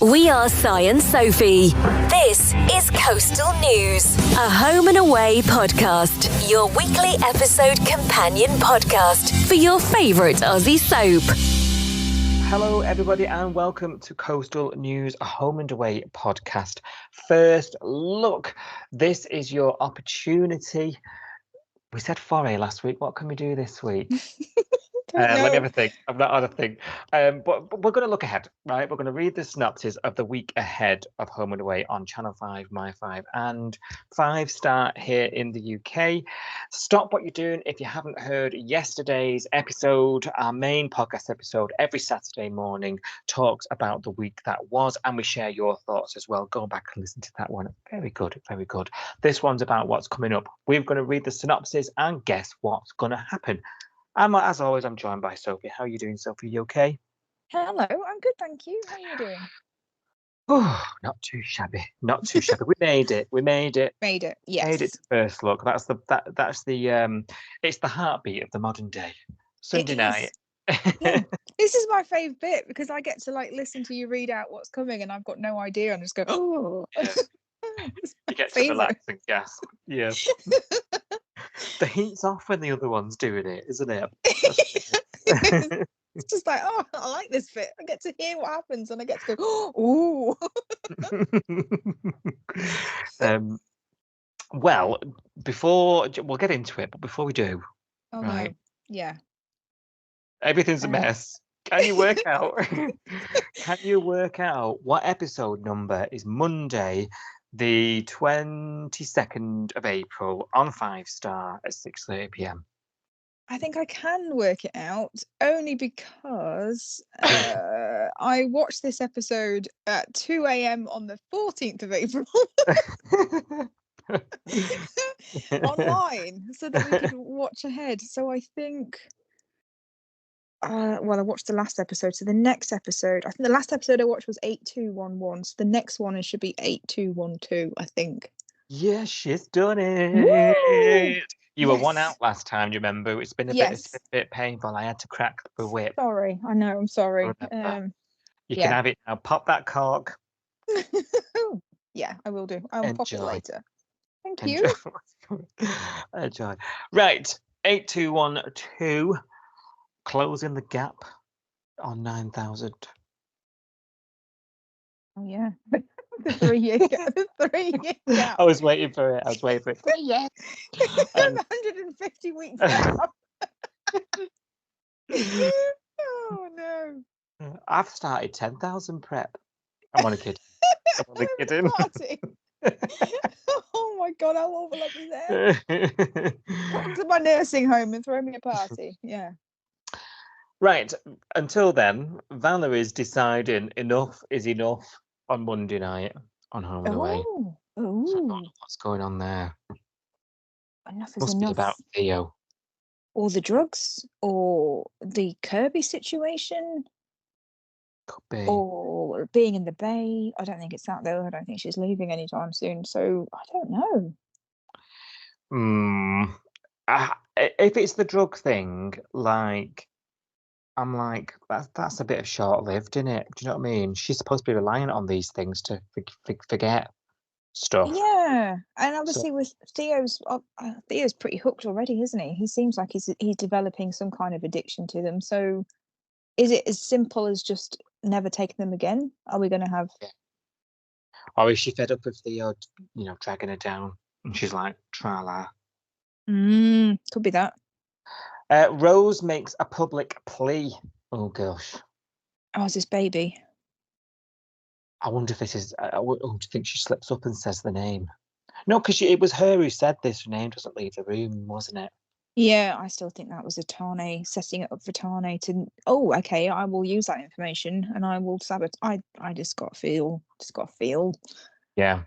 We are Si and Sophie. This is Coastal News, a home and away podcast, your weekly episode companion podcast for your favourite Aussie soap. Hello, everybody, and welcome to Coastal News, a home and away podcast. First look, this is your opportunity. We said foray last week. What can we do this week? Let me have a think. I've not had a think. But we're going to look ahead, right? We're going to read the synopsis of the week ahead of Home and Away on Channel 5, My 5, and 5 Star here in the UK. Stop what you're doing if you haven't heard yesterday's episode. Our main podcast episode every Saturday morning talks about the week that was, and we share your thoughts as well. Go back and listen to that one. Very good, very good. This one's about what's coming up. We're going to read the synopsis and guess what's going to happen. As always, I'm joined by Sophie. How are you doing, Sophie? You okay? Hello, I'm good, thank you. How are you doing? Oh, not too shabby. Not too shabby. We made it. We made it. Made it. Yes. Made it to first look. That's the it's the heartbeat of the modern day. Sunday night. Yeah. This is my favourite bit because I get to listen to you read out what's coming and I've got no idea and just go, oh. Yeah. You get to relax and gasp. Yeah. The heat's off when the other one's doing it, isn't it? It's just like, oh, I like this bit. I get to hear what happens and I get to go, ooh. Well, we'll get into it, but before we do, right? No. Yeah. Everything's a mess. Can you work out? Can you work out what episode number is Monday, the 22nd of April on 5 Star at 6:30 p.m? I think I can work it out only because I watched this episode at 2 a.m. on the 14th of April online so that we could watch ahead. So I think, I watched the last episode. So the next episode, I think the last episode I watched was 8211. So the next one should be 8212, I think. Yes, she's done it. Woo! You were one out last time, do you remember? It's been a bit painful. I had to crack the whip. Sorry, I know, I'm sorry. You can have it now. Pop that cork. Yeah, I will do. I will pop it later. Thank you. Enjoy. Right, 8212. Closing the gap on 9,000. Oh, yeah. The 3 year gap. I was waiting for it. 3 years. 150 weeks now. Oh no. I've started 10,000 prep. I'm only kidding. Party. Oh my god, how awful I was there. Come to my nursing home and throw me a party. Yeah. Right. Until then, Valerie's deciding enough is enough on Monday night on Home and Away. Oh. So I don't know what's going on there. Enough is Must enough. be about Theo. Or the drugs, or the Kirby situation. Could be. Or being in the Bay. I don't think it's that though. I don't think she's leaving anytime soon. So I don't know. If it's the drug thing, I'm like, that's a bit of short-lived, isn't it? Do you know what I mean? She's supposed to be reliant on these things to forget stuff. Yeah, and obviously with Theo's pretty hooked already, isn't he? He seems like he's developing some kind of addiction to them. So, is it as simple as just never taking them again? Are we going to have? Yeah. Or is she fed up with Theo, dragging her down, and she's like, tra-la. Could be that. Rose makes a public plea. Oh gosh. Oh, is this baby? I wonder if this is. Do you think she slips up and says the name? No, because it was her who said this. Her name doesn't leave the room, wasn't it? Yeah, I still think that was a Tane setting it up for Tane to. Oh, okay. I will use that information and I will sabotage. I just got feel. Yeah,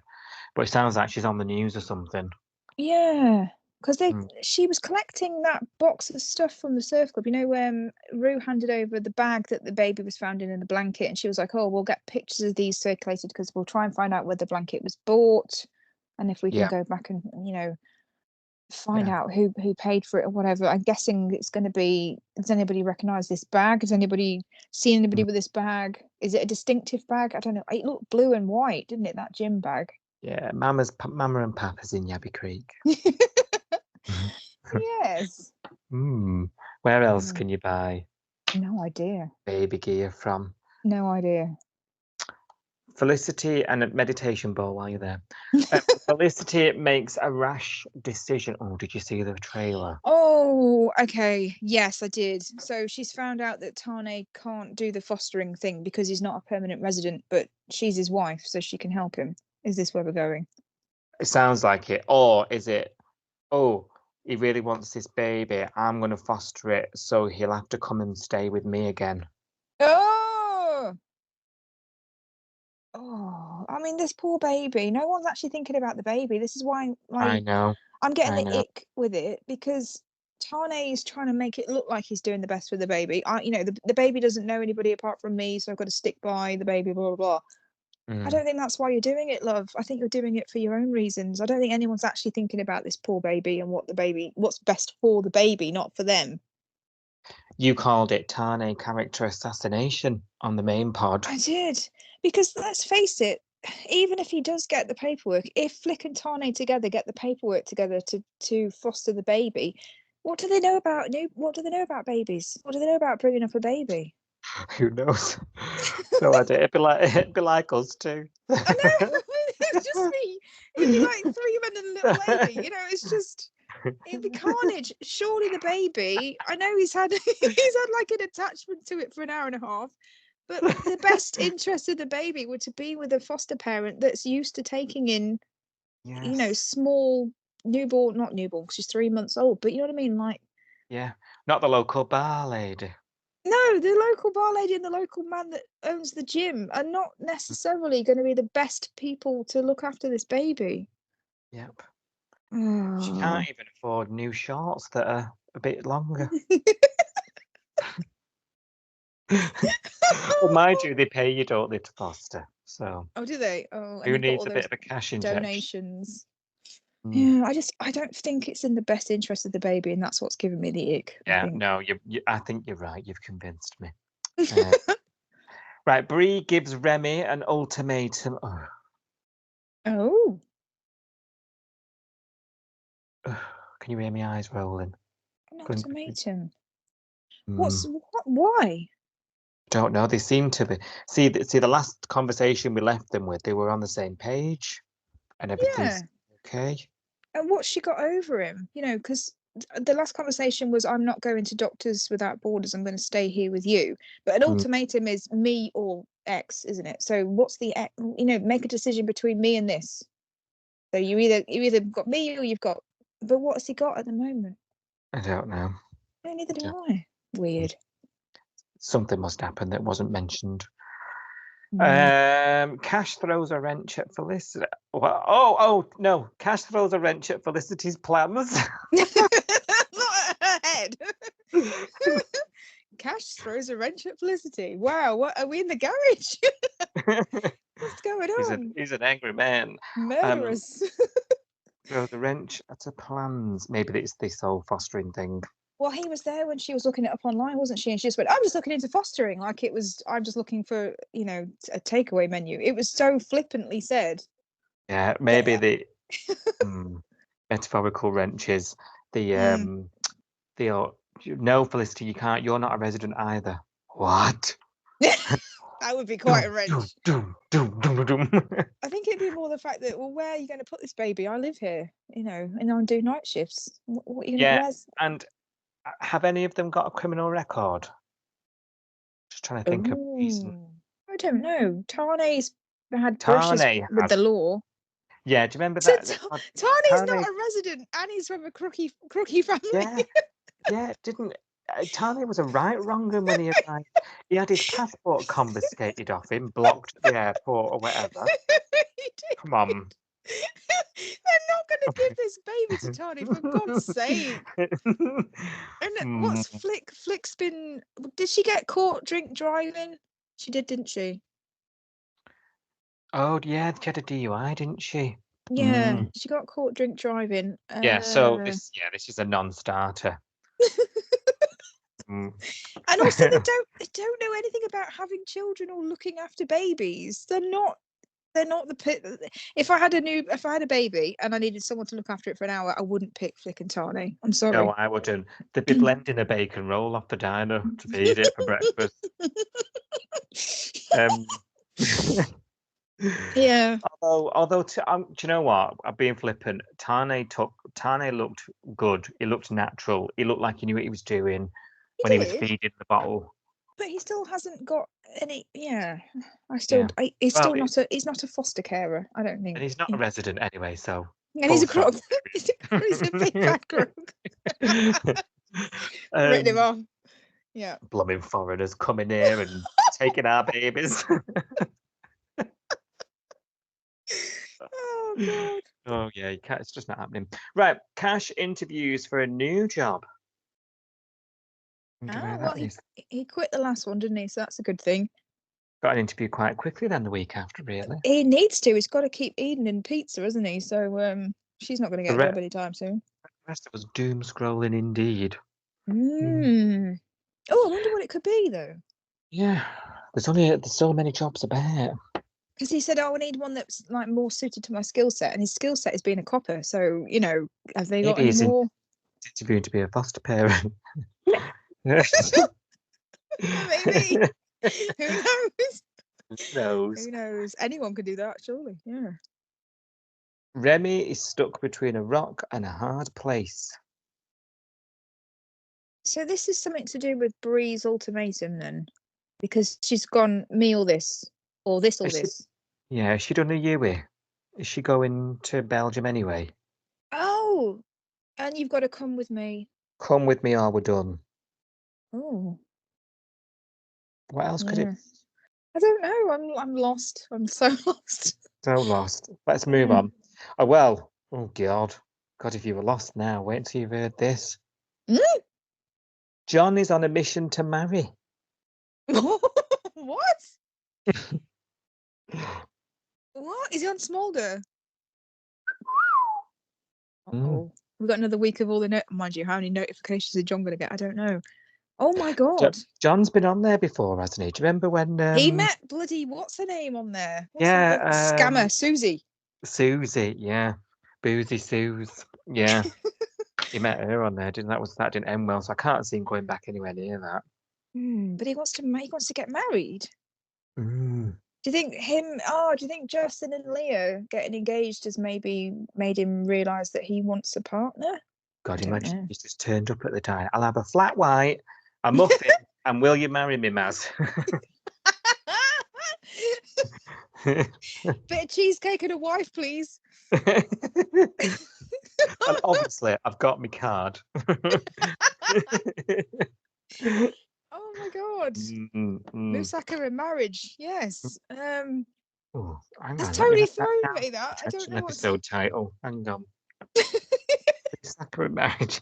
but it sounds like she's on the news or something. Yeah. Because she was collecting that box of stuff from the surf club. Rue handed over the bag that the baby was found in the blanket, and she was like, "Oh, we'll get pictures of these circulated because we'll try and find out where the blanket was bought, and if we can go back and find out who paid for it or whatever. I'm guessing it's going to be, does anybody recognize this bag? Has anybody seen anybody with this bag? Is it a distinctive bag? I don't know. It looked blue and white, didn't it, that gym bag? Yeah, Mama and Papa's in Yabby Creek. Yes. Where else can you buy No idea. baby gear from? No idea. Felicity and a meditation ball while you're there. Felicity makes a rash decision. Oh, did you see the trailer? Oh, okay. Yes, I did. So she's found out that Tane can't do the fostering thing because he's not a permanent resident, but she's his wife, so she can help him. Is this where we're going? It sounds like it. Or is it, oh, he really wants this baby. I'm going to foster it, so he'll have to come and stay with me again. Oh, I mean, this poor baby. No one's actually thinking about the baby. This is why, I know. I'm getting I the know. ick with it because Tane is trying to make it look like he's doing the best for the baby. The baby doesn't know anybody apart from me, so I've got to stick by the baby, blah, blah, blah. I don't think that's why you're doing it, love. I think you're doing it for your own reasons. I don't think anyone's actually thinking about this poor baby and what's best for the baby, not for them. You called it Tane character assassination on the main pod. I did. Because let's face it, even if he does get the paperwork, if Flick and Tane together get the paperwork together to foster the baby, what do they know about babies? What do they know about bringing up a baby? Who knows? No idea. It'd be like us too. I know. It's just me. It'd be like 3 men and a little lady. It's just, it'd be carnage. Surely the baby. I know he's had like an attachment to it for an hour and a half. But the best interest of the baby were to be with a foster parent that's used to taking in, small newborn, not newborn, because she's 3 months old. But you know what I mean? Like, yeah, not the local bar lady. No, the local bar lady and the local man that owns the gym are not necessarily going to be the best people to look after this baby. Yep. Oh. She can't even afford new shorts that are a bit longer. Well, mind you, they pay you, don't they, to foster? So. Oh, do they? Oh, who needs a bit of a cash injection? Donations. Yeah, I don't think it's in the best interest of the baby, and that's what's giving me the ick. Yeah, no, I think you're right. You've convinced me. Right, Bree gives Remy an ultimatum. Oh. Can you hear my eyes rolling? An ultimatum. Why? Don't know. They seem to be. See, the last conversation we left them with, they were on the same page, and everything's okay. And what's she got over him? Because the last conversation was, I'm not going to Doctors Without Borders. I'm going to stay here with you. But an ultimatum is me or X, isn't it? So what's the make a decision between me and this. So you either got me or you've got. But what's he got at the moment? I don't know. No, neither do I. Weird. Something must happen that wasn't mentioned. Cash throws a wrench at Felicity. Well, oh no! Cash throws a wrench at Felicity's plans. Not at her head. Cash throws a wrench at Felicity. Wow, what are we in the garage? What's going on? He's an angry man. Murderous. Throws a wrench at her plans. Maybe it's this whole fostering thing. Well, he was there when she was looking it up online, wasn't she? And she just went, I'm just looking into fostering. Like it was, I'm just looking for, a takeaway menu. It was so flippantly said. Yeah, maybe the metaphorical wrenches. No, Felicity, you can't. You're not a resident either. What? That would be quite a wrench. I think it'd be more the fact that, well, where are you going to put this baby? I live here, and I do night shifts. What are you going to and have any of them got a criminal record? Just trying to think of recent. I don't know. Tane's had brushes with the law. Yeah, do you remember that? Tane's not a resident, and he's from a crooky family. Yeah, didn't Tane was a right wronger when he arrived. He had his passport confiscated off him, blocked at the airport or whatever. Come on. They're not going to give this baby to Tane, for God's sake. And what's Flick? Flick's been. Did she get caught drink driving? She did, didn't she? Oh yeah, she had a DUI, didn't she? Yeah, Mm. she got caught drink driving. Yeah, so this is a non-starter. Mm. And also they don't know anything about having children or looking after babies. They're not the pit. If I had a baby and I needed someone to look after it for an hour, I wouldn't pick Flick and Tani. I'm sorry. No, I wouldn't. They'd be blending a bacon roll off the diner to feed it for breakfast. Yeah. Although, do you know what? I'm being flippant. Tane looked good. He looked natural. He looked like he knew what he was doing when he was did, feeding the bottle. but he still hasn't got any. Yeah, he's Well, not a foster carer. I don't think. And he's not a resident anyway, so. And he's a full crook. stop. He's a big fat crook. Written him off. Yeah. Blooming foreigners coming here and taking our babies. Oh God. Oh yeah, you can't, it's just not happening. Right, Cash interviews for a new job. Wonder where Well, that is. he quit the last one, didn't he? So that's a good thing. Got an interview quite quickly then the week after, really. He needs to. He's got to keep eating pizza, isn't he? So she's not going to get a job anytime soon. The rest of us doom scrolling indeed. Mm. Oh, I wonder what it could be though. Yeah, there's so many jobs about. Because he said, "Oh, I need one that's like more suited to my skill set," and his skill set is being a copper. So have they got any more? Interviewing to be a foster parent. Maybe. Who knows? Who knows? Anyone could do that, surely. Yeah. Remy is stuck between a rock and a hard place. So this is something to do with Bree's ultimatum then, because she's gone me or this, or this or this. Yeah, has she done a Yui? Is she going to Belgium anyway? Oh, and you've got to come with me. Come with me or we're done. Oh. What else could it? I don't know. I'm lost. I'm so lost. So lost. Let's move on. Oh well. Oh God. God, if you were lost now, wait until you've heard this. John is on a mission to marry. What? What? Is he on Smolder? Oh, we've got another week of all the mind you, how many notifications is John going to get? I don't know. Oh my God. John's been on there before, hasn't he? Do you remember when he met bloody what's her name on there? Scammer Susie. Susie, yeah. Boozy Suze. Yeah. He met her on there, that didn't end well, so I can't see him going back anywhere near that. But he wants to get married. Do you think Justin and Leo getting engaged has maybe made him realise that he wants a partner? God, imagine he's just turned up at the diner. I'll have a flat white, a muffin, and will you marry me, Maz? Bit of cheesecake and a wife, please. And obviously, I've got my card. Oh my God. Moussaka in marriage. Yes. That's totally thrown me that. I don't know. Episode title. Hang on. Moussaka in marriage.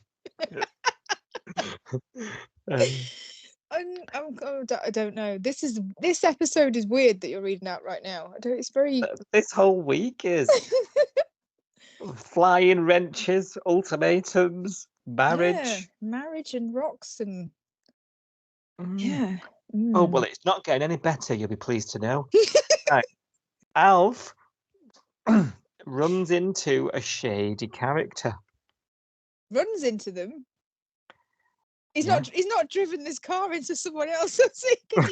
I don't know. This episode is weird that you're reading out right now. It's very. This whole week is flying wrenches, ultimatums, marriage, marriage and rocks and yeah. Oh well, it's not getting any better. You'll be pleased to know. Right. Alf runs into a shady character. Runs into them. He's not driven this car into someone else, has he? Because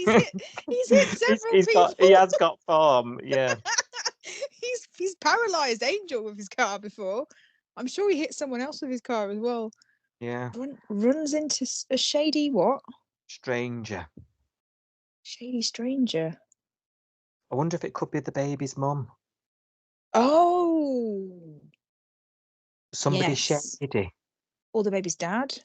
he's hit several people. He has got form, yeah. he's paralysed Angel with his car before. I'm sure he hit someone else with his car as well. Yeah. Runs into a shady what? Stranger. Shady stranger. I wonder if it could be the baby's mum. Oh. Somebody shady. Or the baby's dad.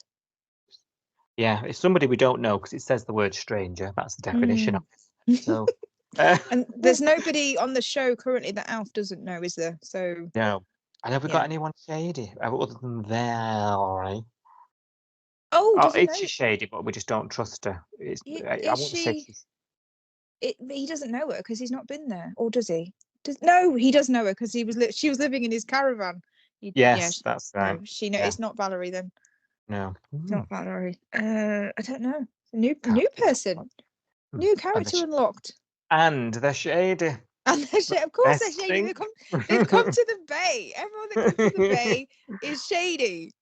Yeah, it's somebody we don't know because it says the word stranger. That's the definition of it. So, and there's nobody on the show currently that Alf doesn't know, is there? So no. And have we got anyone shady other than Valerie? Oh, it's shady, but we just don't trust her. I won't say he doesn't know her because he's not been there, or does he? No, he does know her because she was living in his caravan. Yes, that's right. No, she Yeah. it's not Valerie then. No. It's not Valerie. I don't know. New person. New character unlocked. And they're shady. And of course they're shady. They've come to the bay. Everyone that comes to the bay is shady.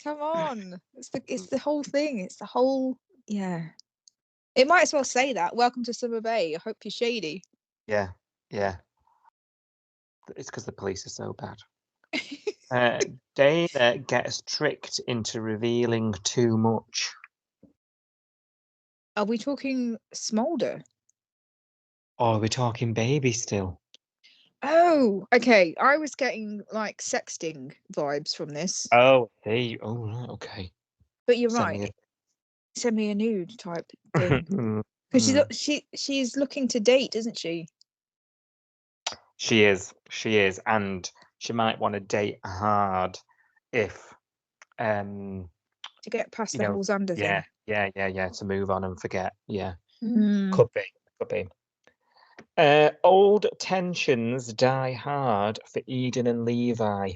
Come on. It's the whole thing. It's the whole It might as well say that. Welcome to Summer Bay. I hope you're shady. Yeah. It's because the police are so bad. Dana gets tricked into revealing too much. Are we talking Smolder? Or are we talking baby still? Oh, okay. I was getting like sexting vibes from this. Oh, hey. Oh, right, okay. But you're right. Send me a nude type thing. Because she's looking to date, isn't she? She is, and she might want to date hard if to get past the whole Xander thing. Yeah, to move on and forget. Yeah. Mm. Could be. Old tensions die hard for Eden and Levi.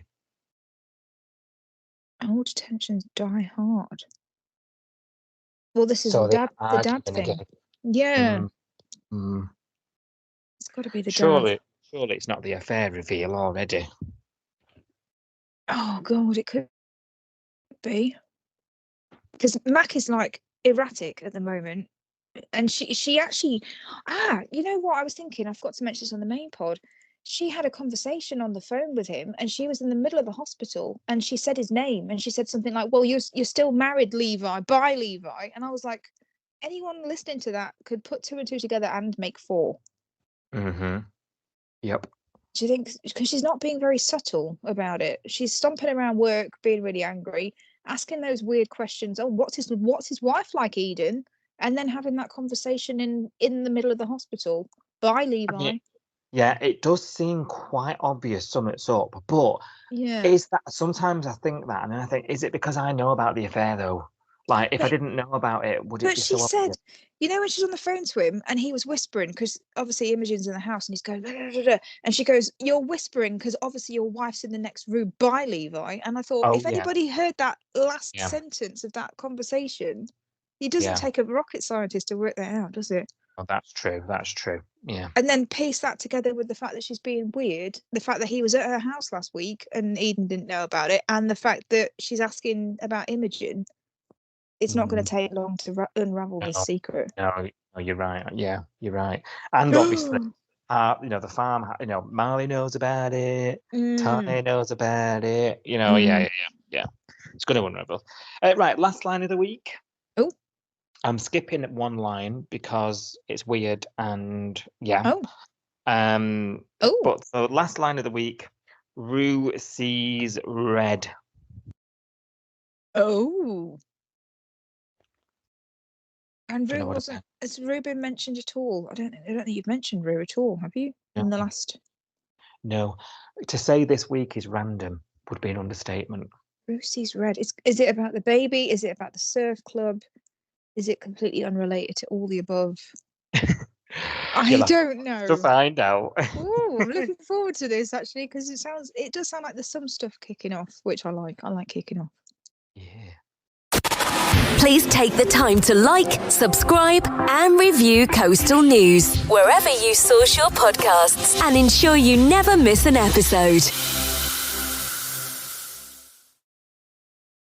Old tensions die hard. Well, this is the dad thing. Again. Yeah. It's got to be the dad. Surely it's not the affair reveal already. Oh God, it could be. Because Mac is like erratic at the moment. And she actually, you know what I was thinking? I forgot to mention this on the main pod. She had a conversation on the phone with him, and she was in the middle of the hospital, and she said his name, and she said something like, "Well, you're still married, Levi. Bye, Levi." And I was like, anyone listening to that could put 2 and 2 together and make 4. Yep. Do you think? Because she's not being very subtle about it. She's stomping around work, being really angry, asking those weird questions. Oh, what's his wife like, Eden? And then having that conversation in the middle of the hospital. Bye, Levi. I mean, yeah, it does seem quite obvious something's up, but is that sometimes I think that, and then I think, is it because I know about the affair though? Like, if I didn't know about it, would it be so obvious? But she said, you know, when she's on the phone to him and he was whispering, because obviously Imogen's in the house and he's going, and she goes, "You're whispering because obviously your wife's in the next room. Bye, Levi." And I thought, if anybody heard that last sentence of that conversation, it doesn't take a rocket scientist to work that out, does it? Oh, that's true. Yeah. And then piece that together with the fact that she's being weird, the fact that he was at her house last week and Eden didn't know about it, and the fact that she's asking about Imogen. It's not going to take long to unravel this secret. No, you're right. Yeah, you're right. And obviously, the farm, Marley knows about it. Tanya knows about it. Yeah. It's going to unravel. Right, last line of the week. Oh. I'm skipping one line because it's weird and Oh. But the last line of the week, Rue sees red. Oh. And Rue has Rue been mentioned at all? I don't think you've mentioned Rue at all, have you? No. In the last. No. To say this week is random would be an understatement. Rue sees red. Is it about the baby? Is it about the surf club? Is it completely unrelated to all the above? I don't know. To find out. Oh, I'm looking forward to this actually, because it does sound like there's some stuff kicking off, which I like. I like kicking off. Yeah. Please take the time to like, subscribe, and review Coastal News wherever you source your podcasts, and ensure you never miss an episode.